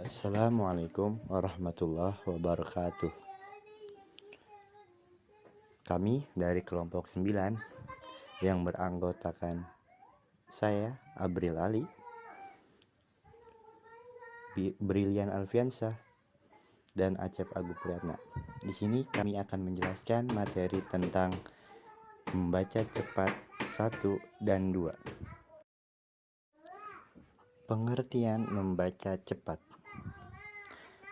Assalamualaikum warahmatullahi wabarakatuh. Kami dari kelompok 9 yang beranggotakan saya, Abril Ali, Brilian Alfiansyah, dan Acep Agu Priyatna. Di sini kami akan menjelaskan materi tentang membaca cepat 1 dan 2. Pengertian membaca cepat.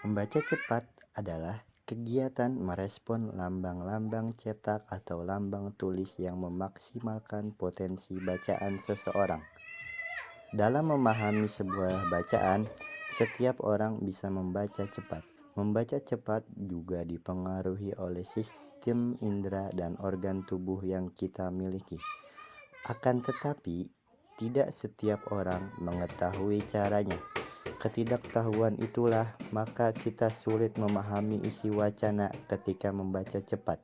Membaca cepat adalah kegiatan merespon lambang-lambang cetak atau lambang tulis yang memaksimalkan potensi bacaan seseorang. Dalam memahami sebuah bacaan, setiap orang bisa membaca cepat. Membaca cepat juga dipengaruhi oleh sistem indera dan organ tubuh yang kita miliki. Akan tetapi, tidak setiap orang mengetahui caranya. Ketidaktahuan itulah maka kita sulit memahami isi wacana ketika membaca cepat.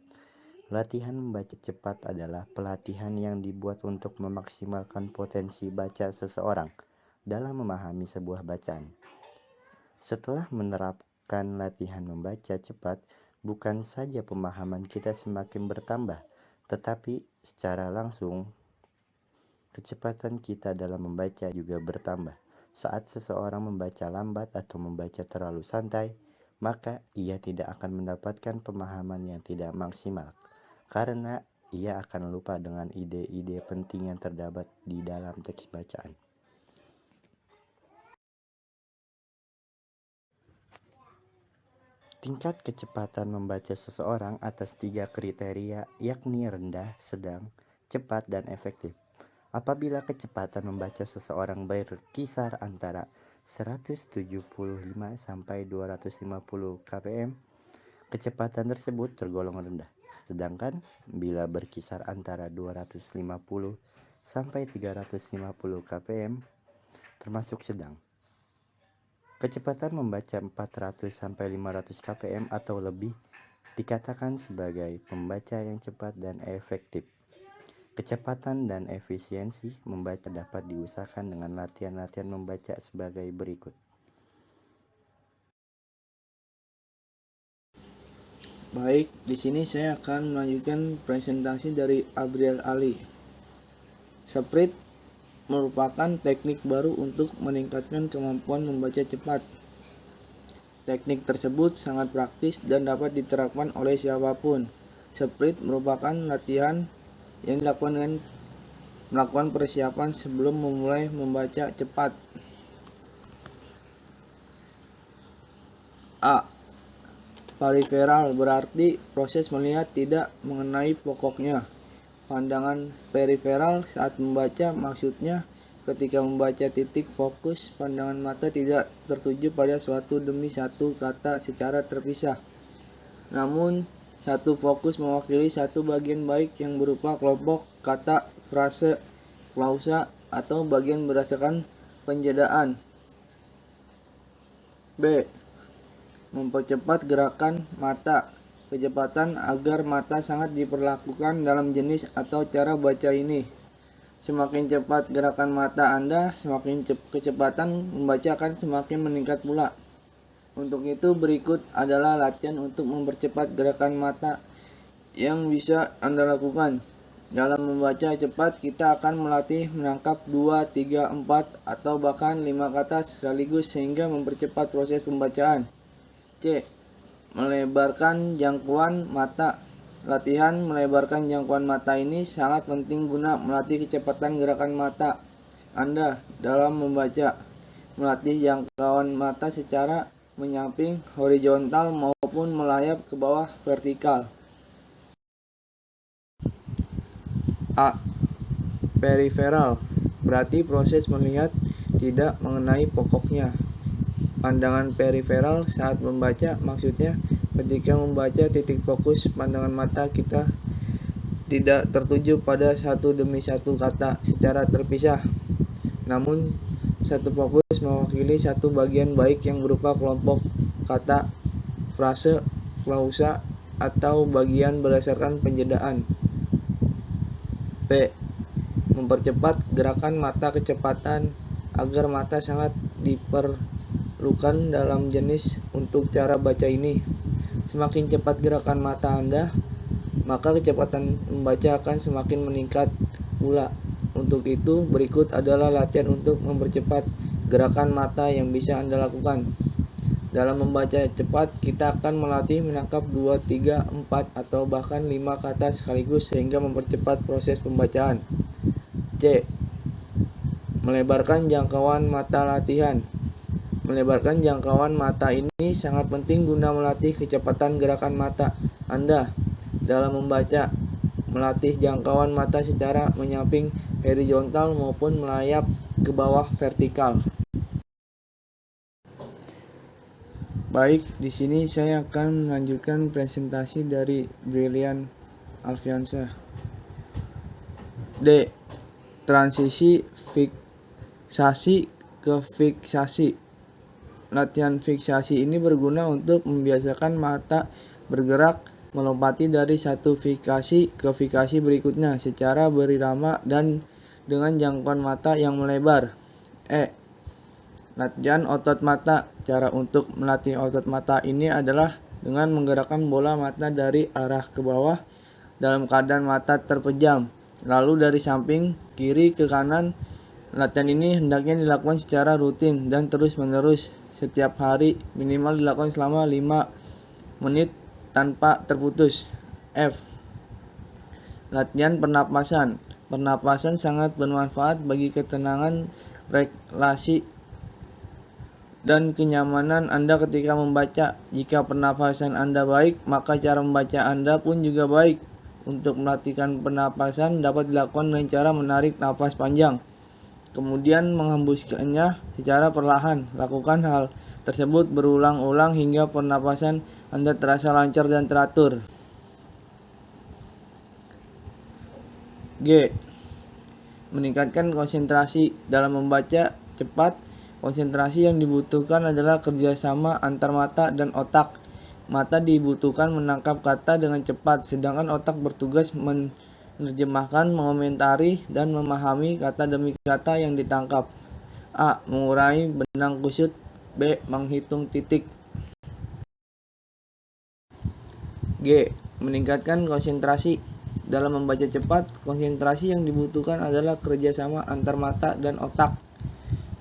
Latihan membaca cepat adalah pelatihan yang dibuat untuk memaksimalkan potensi baca seseorang dalam memahami sebuah bacaan. Setelah menerapkan latihan membaca cepat, bukan saja pemahaman kita semakin bertambah, tetapi secara langsung kecepatan kita dalam membaca juga bertambah. Saat seseorang membaca lambat atau membaca terlalu santai, maka ia tidak akan mendapatkan pemahaman yang tidak maksimal, karena ia akan lupa dengan ide-ide penting yang terdapat di dalam teks bacaan. Tingkat kecepatan membaca seseorang atas 3 kriteria, yakni rendah, sedang, cepat, dan efektif. Apabila kecepatan membaca seseorang berkisar antara 175 sampai 250 kpm, kecepatan tersebut tergolong rendah. Sedangkan bila berkisar antara 250 sampai 350 kpm, termasuk sedang. Kecepatan membaca 400 sampai 500 kpm atau lebih dikatakan sebagai pembaca yang cepat dan efektif. Kecepatan dan efisiensi membaca dapat diusahakan dengan latihan-latihan membaca sebagai berikut. Baik, di sini saya akan melanjutkan presentasi dari Abril Ali. Sprint merupakan teknik baru untuk meningkatkan kemampuan membaca cepat. Teknik tersebut sangat praktis dan dapat diterapkan oleh siapapun. Sprint merupakan latihan yang dilakukan dengan melakukan persiapan sebelum memulai membaca cepat. A. Periferal berarti proses melihat tidak mengenai pokoknya. Pandangan periferal saat membaca maksudnya ketika membaca titik fokus, pandangan mata tidak tertuju pada suatu demi satu kata secara terpisah. Namun, satu fokus mewakili satu bagian baik yang berupa kelompok kata, frase, klausa, atau bagian berdasarkan penjedaan. B. Mempercepat gerakan mata. Kecepatan agar mata sangat diperlakukan dalam jenis atau cara baca ini. Semakin cepat gerakan mata Anda, semakin kecepatan membaca akan semakin meningkat pula. Untuk itu berikut adalah latihan untuk mempercepat gerakan mata yang bisa Anda lakukan. Dalam membaca cepat, kita akan melatih menangkap 2, 3, 4, atau bahkan 5 kata sekaligus sehingga mempercepat proses pembacaan. C. Melebarkan jangkauan mata. Latihan melebarkan jangkauan mata ini sangat penting guna melatih kecepatan gerakan mata Anda dalam membaca. Melatih jangkauan mata secara menyamping, horizontal maupun melayap ke bawah vertikal. A. Periferal berarti proses melihat tidak mengenai pokoknya. Pandangan periferal saat membaca maksudnya ketika membaca titik fokus pandangan mata kita tidak tertuju pada satu demi satu kata secara terpisah. Namun, satu fokus mewakili satu bagian baik yang berupa kelompok kata, frase, klausa, atau bagian berdasarkan penjedaan. B. Mempercepat gerakan mata kecepatan agar mata sangat diperlakukan diperlukan dalam jenis untuk cara baca ini. Semakin cepat gerakan mata Anda, maka kecepatan membaca akan semakin meningkat pula. Untuk itu, berikut adalah latihan untuk mempercepat gerakan mata yang bisa Anda lakukan. Dalam membaca cepat, kita akan melatih menangkap 2, 3, 4, atau bahkan 5 kata sekaligus sehingga mempercepat proses pembacaan. C. Melebarkan jangkauan mata latihan. Melebarkan jangkauan mata ini sangat penting guna melatih kecepatan gerakan mata Anda dalam membaca. Melatih jangkauan mata secara menyamping horizontal maupun melayap ke bawah vertikal. Baik, di sini saya akan melanjutkan presentasi dari Brilian Alfiansyah. D. Transisi fiksasi ke fiksasi. Latihan fiksasi ini berguna untuk membiasakan mata bergerak melompati dari satu fikasi ke fikasi berikutnya secara berirama dan dengan jangkauan mata yang melebar. E. Latihan otot mata. Cara untuk melatih otot mata ini adalah dengan menggerakkan bola mata dari arah ke bawah dalam keadaan mata terpejam, lalu dari samping kiri ke kanan. Latihan ini hendaknya dilakukan secara rutin dan terus-menerus setiap hari, minimal dilakukan selama 5 menit tanpa terputus. F. Latihan pernapasan. Pernapasan sangat bermanfaat bagi ketenangan, relasi, dan kenyamanan Anda ketika membaca. Jika pernapasan Anda baik, maka cara membaca Anda pun juga baik. Untuk melatihkan pernapasan dapat dilakukan dengan cara menarik napas panjang, kemudian menghembuskannya secara perlahan. Lakukan hal tersebut berulang-ulang hingga pernapasan Anda terasa lancar dan teratur. G. Meningkatkan konsentrasi. Dalam membaca cepat, konsentrasi yang dibutuhkan adalah kerjasama antar mata dan otak. Mata dibutuhkan menangkap kata dengan cepat, sedangkan otak bertugas menerjemahkan, mengomentari, dan memahami kata demi kata yang ditangkap. A. Mengurangi benang kusut. B. Menghitung titik. G. Meningkatkan konsentrasi. Dalam membaca cepat, konsentrasi yang dibutuhkan adalah kerjasama antar mata dan otak.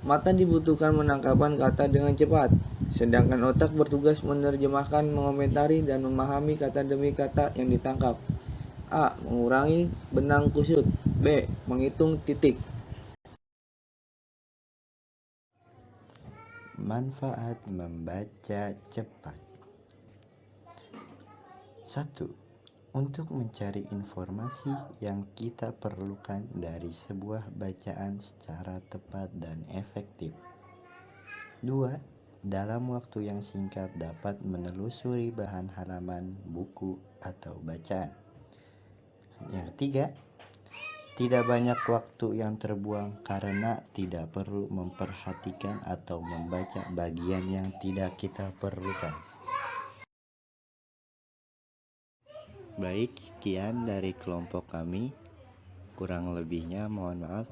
Mata dibutuhkan menangkapkan kata dengan cepat, sedangkan otak bertugas menerjemahkan, mengomentari, dan memahami kata demi kata yang ditangkap. A. Mengurangi benang kusut. B. Menghitung titik. Manfaat membaca cepat. 1. Untuk mencari informasi yang kita perlukan dari sebuah bacaan secara tepat dan efektif. 2. Dalam waktu yang singkat dapat menelusuri bahan halaman buku atau bacaan. Yang ketiga, tidak banyak waktu yang terbuang karena tidak perlu memperhatikan atau membaca bagian yang tidak kita perlukan. Baik, sekian dari kelompok kami. Kurang lebihnya mohon maaf.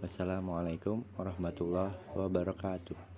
Wassalamualaikum warahmatullahi wabarakatuh.